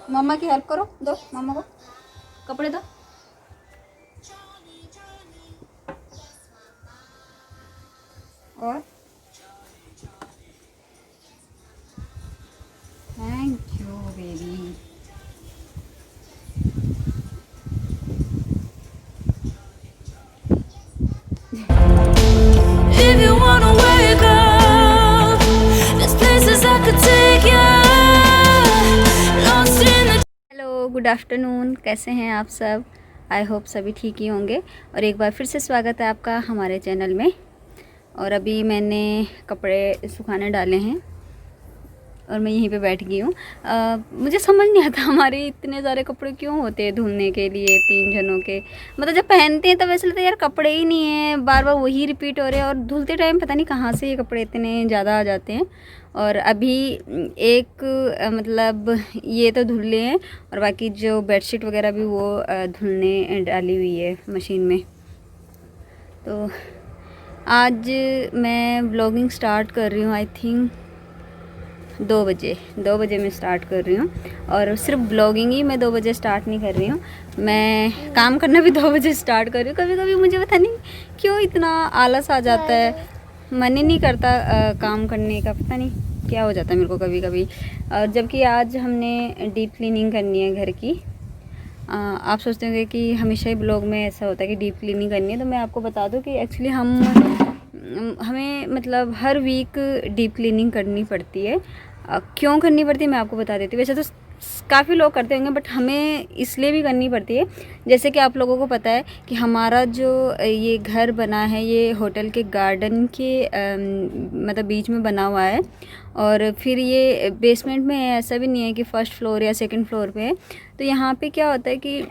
मम्मा की हेल्प करो, दो मम्मा को कपड़े दो। और thank you baby. If you wanna wake up, there's places I could take you. Lost in the hello, good afternoon, कैसे हैं आप सब? आई होप सभी ठीक ही होंगे। और एक बार फिर से स्वागत है आपका हमारे चैनल में। और अभी मैंने कपड़े सुखाने डाले हैं और मैं यहीं पे बैठ गई हूँ। मुझे समझ नहीं आता हमारे इतने सारे कपड़े क्यों होते हैं धुलने के लिए, 3 जनों के। मतलब जब पहनते हैं तब ऐसा लगता है यार कपड़े ही नहीं हैं, बार बार वही रिपीट हो रहे हैं। और धुलते टाइम पता नहीं कहाँ से ये कपड़े इतने ज़्यादा आ जाते हैं। और अभी एक मतलब ये तो धुल लिए हैं और बाकी जो बेडशीट वगैरह भी वो धुलने डाली हुई है मशीन में। तो आज मैं ब्लॉगिंग स्टार्ट कर रही हूँ। आई थिंक 2 बजे मैं स्टार्ट कर रही हूँ। और सिर्फ ब्लॉगिंग ही मैं 2 बजे स्टार्ट नहीं कर रही हूँ, मैं काम करना भी 2 बजे स्टार्ट कर रही हूँ। कभी कभी मुझे पता नहीं क्यों इतना आलस आ जाता है, मन ही नहीं करता काम करने का, पता नहीं क्या हो जाता है मेरे को कभी कभी। और जबकि आज हमने डीप क्लीनिंग करनी है घर की। आप सोचते होंगे कि हमेशा ही ब्लॉग में ऐसा होता है कि डीप क्लीनिंग करनी है, तो मैं आपको बता दूं कि एक्चुअली हमें मतलब हर वीक डीप क्लीनिंग करनी पड़ती है। क्यों करनी पड़ती है मैं आपको बता देती हूँ। वैसे तो काफ़ी लोग करते होंगे बट हमें इसलिए भी करनी पड़ती है। जैसे कि आप लोगों को पता है कि हमारा जो ये घर बना है ये होटल के गार्डन के मतलब बीच में बना हुआ है। और फिर ये बेसमेंट में है, ऐसा भी नहीं है कि फर्स्ट फ्लोर या सेकंड फ्लोर पे है। तो यहाँ पे क्या होता है कि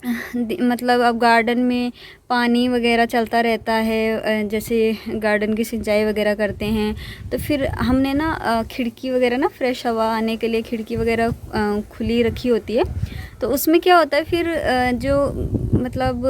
मतलब अब गार्डन में पानी वगैरह चलता रहता है, जैसे गार्डन की सिंचाई वगैरह करते हैं। तो फिर हमने ना खिड़की वगैरह ना फ्रेश हवा आने के लिए खिड़की वगैरह खुली रखी होती है। तो उसमें क्या होता है फिर जो मतलब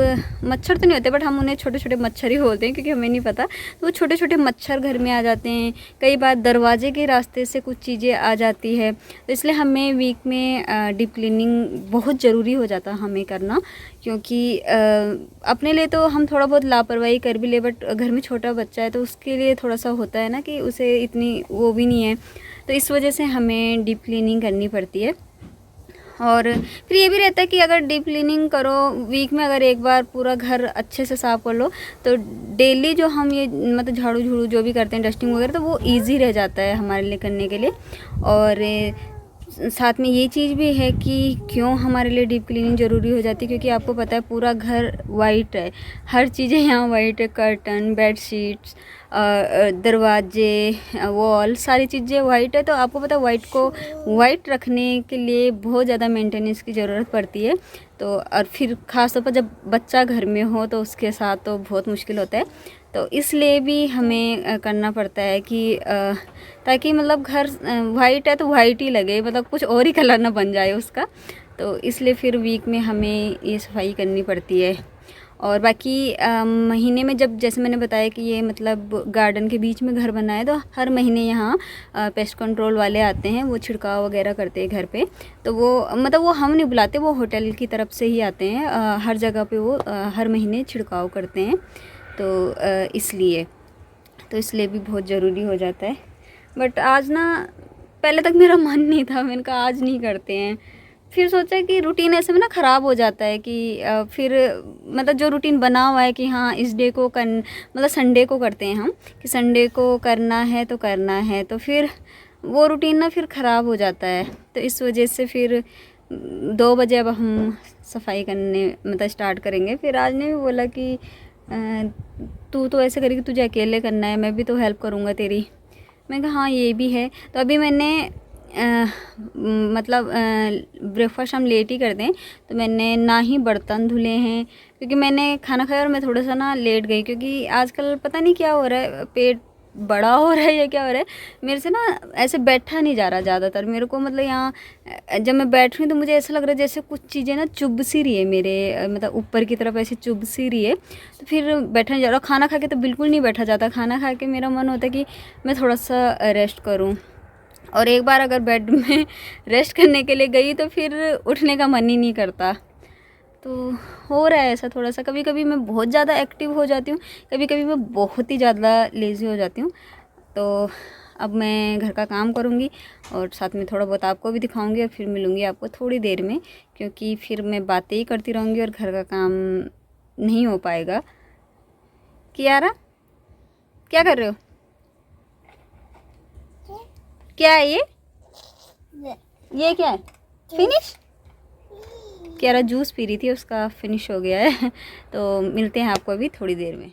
मच्छर तो नहीं होते बट हम उन्हें छोटे छोटे मच्छर ही बोलते हैं क्योंकि हमें नहीं पता। तो वो छोटे छोटे मच्छर घर में आ जाते हैं। कई बार दरवाजे के रास्ते से कुछ चीज़ें आ जाती है। तो इसलिए हमें वीक में डीप क्लीनिंग बहुत ज़रूरी हो जाता है हमें करना। क्योंकि अपने लिए तो हम थोड़ा बहुत लापरवाही कर भी ले बट घर में छोटा बच्चा है तो उसके लिए थोड़ा सा होता है ना कि उसे इतनी वो भी नहीं है। तो इस वजह से हमें डीप क्लीनिंग करनी पड़ती है। और फिर ये भी रहता है कि अगर डीप क्लीनिंग करो वीक में, अगर एक बार पूरा घर अच्छे से साफ़ कर लो तो डेली जो हम ये मतलब झाड़ू झूड़ू जो भी करते हैं डस्टिंग वगैरह तो वो इजी रह जाता है हमारे लिए करने के लिए। और साथ में ये चीज़ भी है कि क्यों हमारे लिए डीप क्लीनिंग ज़रूरी हो जाती है क्योंकि आपको पता है पूरा घर वाइट है, हर चीज़ें यहाँ वाइट है, कर्टन, बेडशीट्स, दरवाजे, वॉल, सारी चीज़ें वाइट है। तो आपको पता है वाइट को वाइट रखने के लिए बहुत ज़्यादा मेंटेनेंस की ज़रूरत पड़ती है। तो और फिर ख़ास तौर पर जब बच्चा घर में हो तो उसके साथ तो बहुत मुश्किल होता है। तो इसलिए भी हमें करना पड़ता है कि ताकि मतलब घर वाइट है तो वाइट ही लगे, मतलब कुछ और ही कलर ना बन जाए उसका। तो इसलिए फिर वीक में हमें ये सफाई करनी पड़ती है। और बाकी महीने में जब जैसे मैंने बताया कि ये मतलब गार्डन के बीच में घर बना है तो हर महीने यहाँ पेस्ट कंट्रोल वाले आते हैं, वो छिड़काव वगैरह करते हैं घर पे। तो वो मतलब वो हम नहीं बुलाते, वो होटल की तरफ से ही आते हैं। हर जगह पे वो हर महीने छिड़काव करते हैं। तो इसलिए भी बहुत ज़रूरी हो जाता है। बट आज ना पहले तक मेरा मन नहीं था, मैंने कहा आज नहीं करते हैं। फिर सोचा कि रूटीन ऐसे में ना ख़राब हो जाता है कि फिर मतलब जो रूटीन बना हुआ है कि हाँ इस डे को मतलब संडे को करते हैं हम कि संडे को करना है तो करना है, तो फिर वो रूटीन ना फिर ख़राब हो जाता है। तो इस वजह से फिर 2 बजे अब हम सफाई करने मतलब स्टार्ट करेंगे। फिर आज ने भी बोला कि तू तो ऐसे करेगी, तुझे अकेले करना है, मैं भी तो हेल्प करूँगा तेरी। मैं कहा हाँ ये भी है। तो अभी मैंने मतलब ब्रेकफास्ट हम लेट ही करते हैं तो मैंने ना ही बर्तन धुले हैं क्योंकि मैंने खाना खाया और मैं थोड़ा सा ना लेट गई क्योंकि आजकल पता नहीं क्या हो रहा है, पेट बड़ा हो रहा है या क्या हो रहा है, मेरे से ना ऐसे बैठा नहीं जा रहा ज़्यादातर मेरे को। मतलब यहाँ जब मैं बैठ रही हूँ तो मुझे ऐसा लग रहा है जैसे कुछ चीज़ें ना चुभ सी रही है मेरे मतलब ऊपर की तरफ ऐसे चुभ सी रही है। तो फिर बैठा नहीं जा रहा। खाना खा के तो बिल्कुल नहीं बैठा जाता, खाना खा के मेरा मन होता है कि मैं थोड़ा सा रेस्ट करूँ। और एक बार अगर बेड में रेस्ट करने के लिए गई तो फिर उठने का मन ही नहीं करता। तो हो रहा है ऐसा थोड़ा सा, कभी कभी मैं बहुत ज़्यादा एक्टिव हो जाती हूँ, कभी कभी मैं बहुत ही ज़्यादा लेज़ी हो जाती हूँ। तो अब मैं घर का काम करूँगी और साथ में थोड़ा बहुत आपको भी दिखाऊंगी और फिर मिलूँगी आपको थोड़ी देर में, क्योंकि फिर मैं बातें ही करती रहूँगी और घर का काम नहीं हो पाएगा। कियारा क्या कर रहे हो? क्या है ये क्या है? फिनिश? कियारा जूस पी रही थी, उसका फिनिश हो गया है। तो मिलते हैं आपको अभी थोड़ी देर में।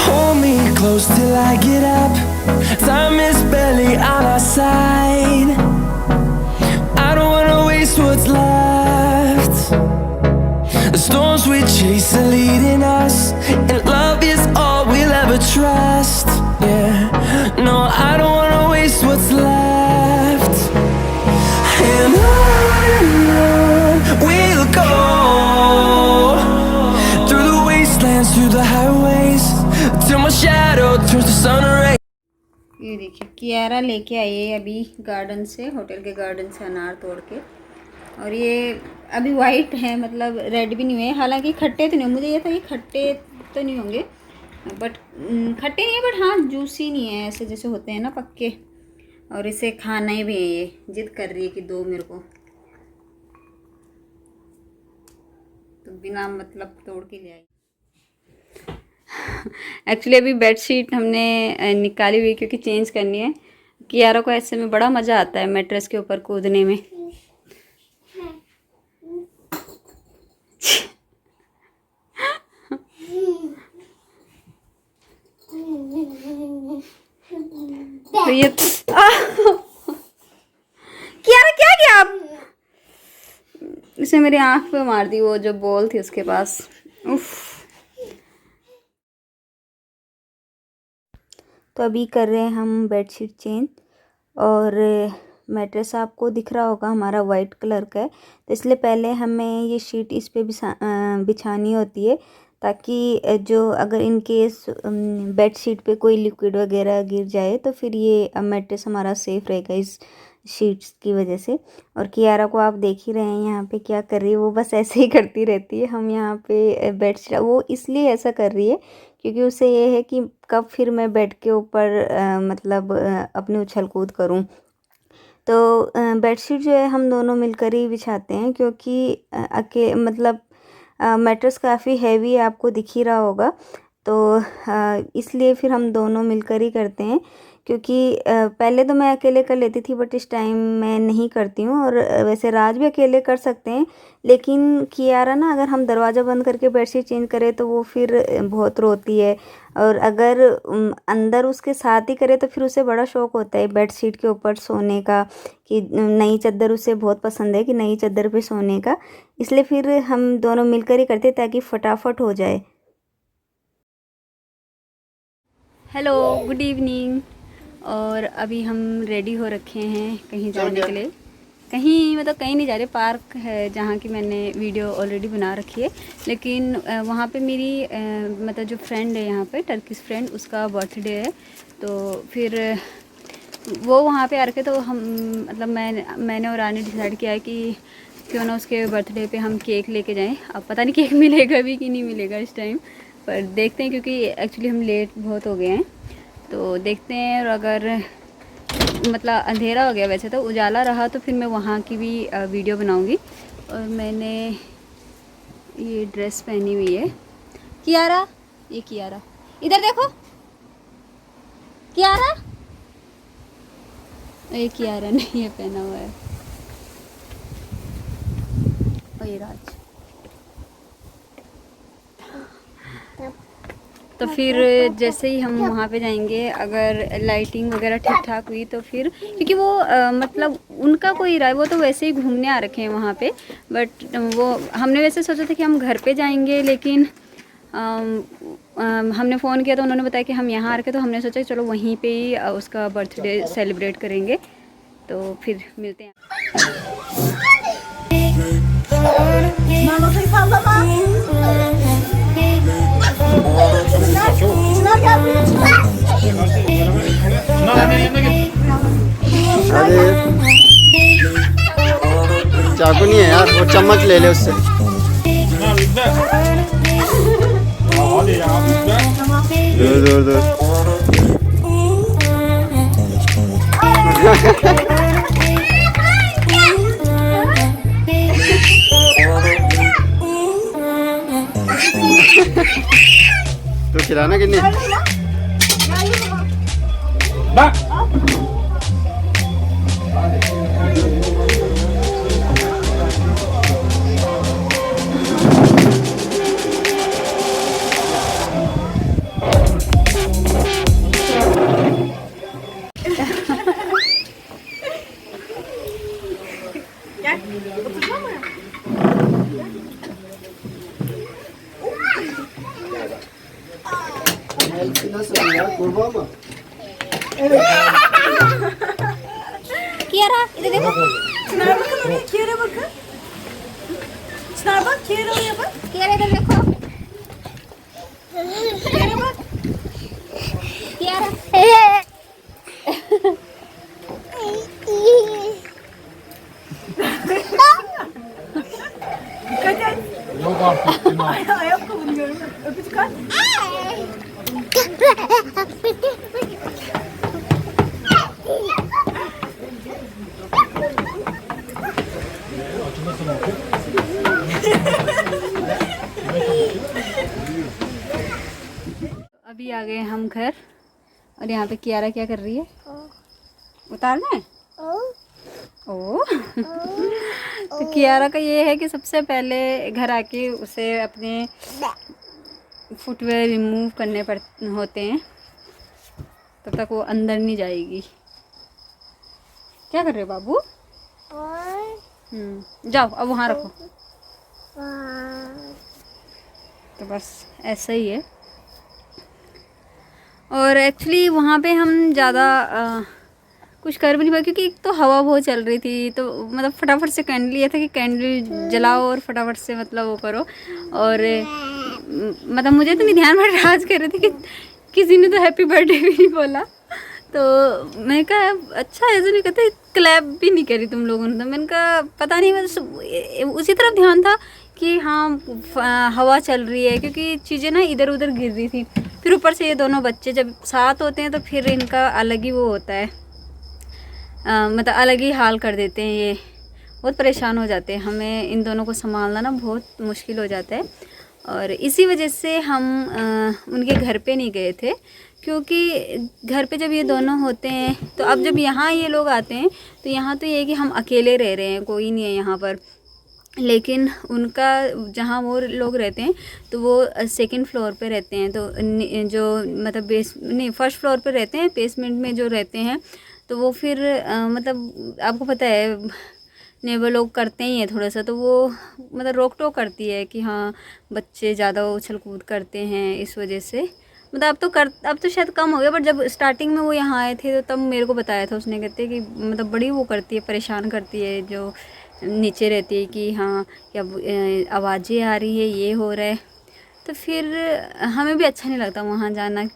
Hold me close till I get up. Time is barely on our side. I don't wanna waste what's left. The storms we chase are leading us, and love is all we'll ever trust. Yeah, no, I don't wanna waste what's left. And on we'll go, through the wastelands, through the highways, till my shadow turns to sun rays. ये देखिए कियारा लेके आई है अभी garden से, hotel के garden से अनार तोड़ के, और ये अभी वाइट है, मतलब रेड भी नहीं हुए। हालांकि खट्टे तो नहीं, मुझे ये था कि खट्टे तो नहीं होंगे, बट खट्टे नहीं है, बट हाँ जूसी नहीं है ऐसे जैसे होते हैं ना पक्के। और इसे खाना ही भी है, ये जिद कर रही है कि दो मेरे को, तो बिना मतलब तोड़ के ले आई। एक्चुअली अभी बेडशीट हमने निकाली हुई क्योंकि चेंज करनी है। कियारा को ऐसे में बड़ा मज़ा आता है मैट्रेस के ऊपर कूदने में। तो ये कियारा क्या किया आप? इसे मेरी आँख पे मार दी, वो जो बॉल थी उसके पास। उफ। तो अभी कर रहे हैं हम बेडशीट चेंज, और मैट्रेस आपको दिख रहा होगा हमारा वाइट कलर का है, तो इसलिए पहले हमें ये शीट इस पे बिछानी होती है, ताकि जो अगर इन केस बेडशीट पे कोई लिक्विड वगैरह गिर जाए तो फिर ये मैट्रेस हमारा सेफ़ रहेगा इस शीट्स की वजह से। और कियारा को आप देख ही रहे हैं यहाँ पे क्या कर रही है, वो बस ऐसे ही करती रहती है। हम यहाँ पे बेडशीट, वो इसलिए ऐसा कर रही है क्योंकि उसे ये है कि कब फिर मैं बेड के ऊपर मतलब अपनी उछल कूद करूँ। तो बेडशीट जो है हम दोनों मिलकर ही बिछाते हैं, क्योंकि मतलब मैट्रेस काफ़ी हैवी है, आपको दिख ही रहा होगा। तो इसलिए फिर हम दोनों मिलकर ही करते हैं, क्योंकि पहले तो मैं अकेले कर लेती थी, बट इस टाइम मैं नहीं करती हूँ। और वैसे राज भी अकेले कर सकते हैं, लेकिन कियारा ना अगर हम दरवाज़ा बंद करके बेडशीट चेंज करें तो वो फिर बहुत रोती है, और अगर अंदर उसके साथ ही करे तो फिर उसे बड़ा शौक़ होता है बेडशीट के ऊपर सोने का, कि नई चादर उसे बहुत पसंद है कि नई चादर पे सोने का। इसलिए फिर हम दोनों मिलकर ही करते ताकि फटाफट हो जाए। Hello, good evening. और अभी हम रेडी हो रखे हैं कहीं जाने के लिए। कहीं मतलब कहीं नहीं जा रहे, पार्क है जहाँ की मैंने वीडियो ऑलरेडी बना रखी है, लेकिन वहाँ पे मेरी मतलब जो फ्रेंड है यहाँ पे, टर्किश फ्रेंड, उसका बर्थडे है। तो फिर वो वहाँ पे आ रखे, तो हम मतलब मैंने और रानी डिसाइड किया है कि क्यों ना उसके बर्थडे पे हम केक लेके जाएं। अब पता नहीं केक मिलेगा भी कि नहीं मिलेगा इस टाइम, पर देखते हैं, क्योंकि एक्चुअली हम लेट बहुत हो गए हैं। तो देखते हैं, और अगर मतलब अंधेरा हो गया, वैसे तो उजाला रहा तो फिर मैं वहाँ की भी वीडियो बनाऊँगी। और मैंने ये ड्रेस पहनी हुई है। कियारा, ये कियारा इधर देखो, कियारा, ये कियारा ने ये पहना हुआ है, और ये राज। तो फिर जैसे ही हम वहाँ पे जाएंगे, अगर लाइटिंग वगैरह ठीक ठाक हुई तो फिर, क्योंकि वो मतलब उनका कोई राय, वो तो वैसे ही घूमने आ रखे हैं वहाँ पे, बट वो हमने वैसे सोचा था कि हम घर पे जाएंगे, लेकिन हमने फ़ोन किया तो उन्होंने बताया कि हम यहाँ आ रखे, तो हमने सोचा चलो वहीं पे ही उसका बर्थडे सेलिब्रेट करेंगे। तो फिर मिलते हैं। Mama, अरे चाकू नहीं है यार, वो चम्मच ले ले उससे। दूर दूर दूर। तो खिलाना कि नहीं? कियारा इधर देखो। कियारा इधर देखो। कियारा अभी आ गए हम घर और यहाँ पे कियारा क्या कर रही है? उतारना है? ओ तो कियारा का ये है कि सबसे पहले घर आके उसे अपने फुटवेयर रिमूव करने पड़ होते हैं, तब तक वो अंदर नहीं जाएगी। क्या कर रहे हो बाबू? जाओ अब वहाँ रखो। तो बस ऐसा ही है। और एक्चुअली वहाँ पे हम ज़्यादा कुछ कर भी नहीं पाए क्योंकि एक तो हवा बहुत चल रही थी, तो मतलब फटाफट से कैंडल, ये था कि कैंडल जलाओ और फटाफट से मतलब वो करो। और मतलब मुझे तो नहीं ध्यान में, राज कर रहे थे कि किसी ने तो हैप्पी बर्थडे भी नहीं बोला, तो मैं कहा अच्छा ऐसे नहीं कहते, क्लैप भी नहीं करी तुम लोगों ने। तो मैंने कहा पता नहीं, बस उसी तरफ ध्यान था कि हाँ हवा चल रही है, क्योंकि चीज़ें ना इधर उधर गिर रही थी। फिर ऊपर से ये दोनों बच्चे जब साथ होते हैं तो फिर इनका अलग ही वो होता है, मतलब अलग ही हाल कर देते हैं। ये बहुत परेशान हो जाते हैं, हमें इन दोनों को संभालना ना बहुत मुश्किल हो जाता है। और इसी वजह से हम उनके घर पे नहीं गए थे, क्योंकि घर पे जब ये दोनों होते हैं तो अब जब यहाँ ये लोग आते हैं तो यहाँ तो ये है कि हम अकेले रह रहे हैं, कोई नहीं है यहाँ पर। लेकिन उनका जहाँ वो लोग रहते हैं तो वो सेकंड फ्लोर पे रहते हैं, तो जो मतलब फर्स्ट फ्लोर पे रहते हैं, बेसमेंट में जो रहते हैं। तो वो फिर मतलब आपको पता है नेबर लोग करते ही हैं थोड़ा सा, तो वो मतलब रोक टोक करती है कि हाँ बच्चे ज़्यादा उछल कूद करते हैं, इस वजह से। मतलब अब तो शायद कम हो गया, बट जब स्टार्टिंग में वो यहाँ आए थे तो तब मेरे को बताया था उसने, कहते कि मतलब बड़ी वो करती है, परेशान करती है जो नीचे रहती है कि हाँ क्या आवाज़ें आ रही है, ये हो रहा है। तो फिर हमें भी अच्छा नहीं लगता वहाँ जाना।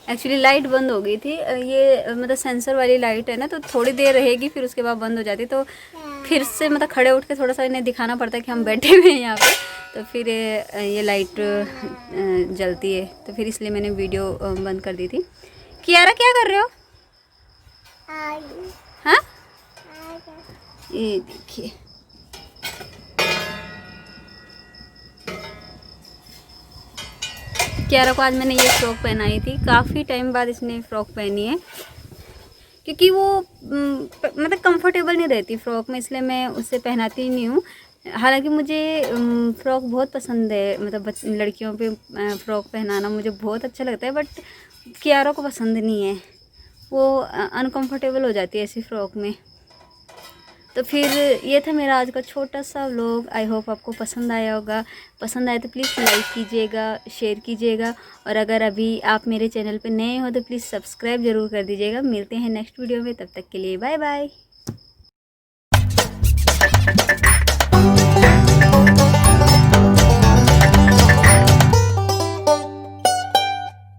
एक्चुअली लाइट बंद हो गई थी, ये मतलब सेंसर वाली लाइट है ना, तो थोड़ी देर रहेगी फिर उसके बाद बंद हो जाती, तो फिर से मतलब खड़े उठ के थोड़ा सा इन्हें दिखाना पड़ता है कि हम बैठे हुए हैं यहाँ पे, तो फिर ये लाइट जलती है, तो फिर इसलिए मैंने वीडियो बंद कर दी थी। कियारा क्या कर रहे हो? हाँ ये देखिए, कियारा को आज मैंने ये फ्रॉक पहनाई थी, काफ़ी टाइम बाद इसने फ़्रॉक पहनी है, क्योंकि वो मतलब कंफर्टेबल नहीं रहती फ्रॉक में, इसलिए मैं उससे पहनाती नहीं हूँ। हालांकि मुझे फ़्रॉक बहुत पसंद है, मतलब लड़कियों पे फ़्रॉक पहनाना मुझे बहुत अच्छा लगता है, बट कियारा को पसंद नहीं है, वो अनकंफर्टेबल हो जाती है ऐसी फ़्रॉक में। तो फिर ये था मेरा आज का छोटा सा व्लॉग। आई होप आपको पसंद आया होगा। पसंद आए तो प्लीज़ लाइक कीजिएगा, शेयर कीजिएगा, और अगर अभी आप मेरे चैनल पे नए हो तो प्लीज़ सब्सक्राइब ज़रूर कर दीजिएगा। मिलते हैं नेक्स्ट वीडियो में, तब तक के लिए बाय बाय।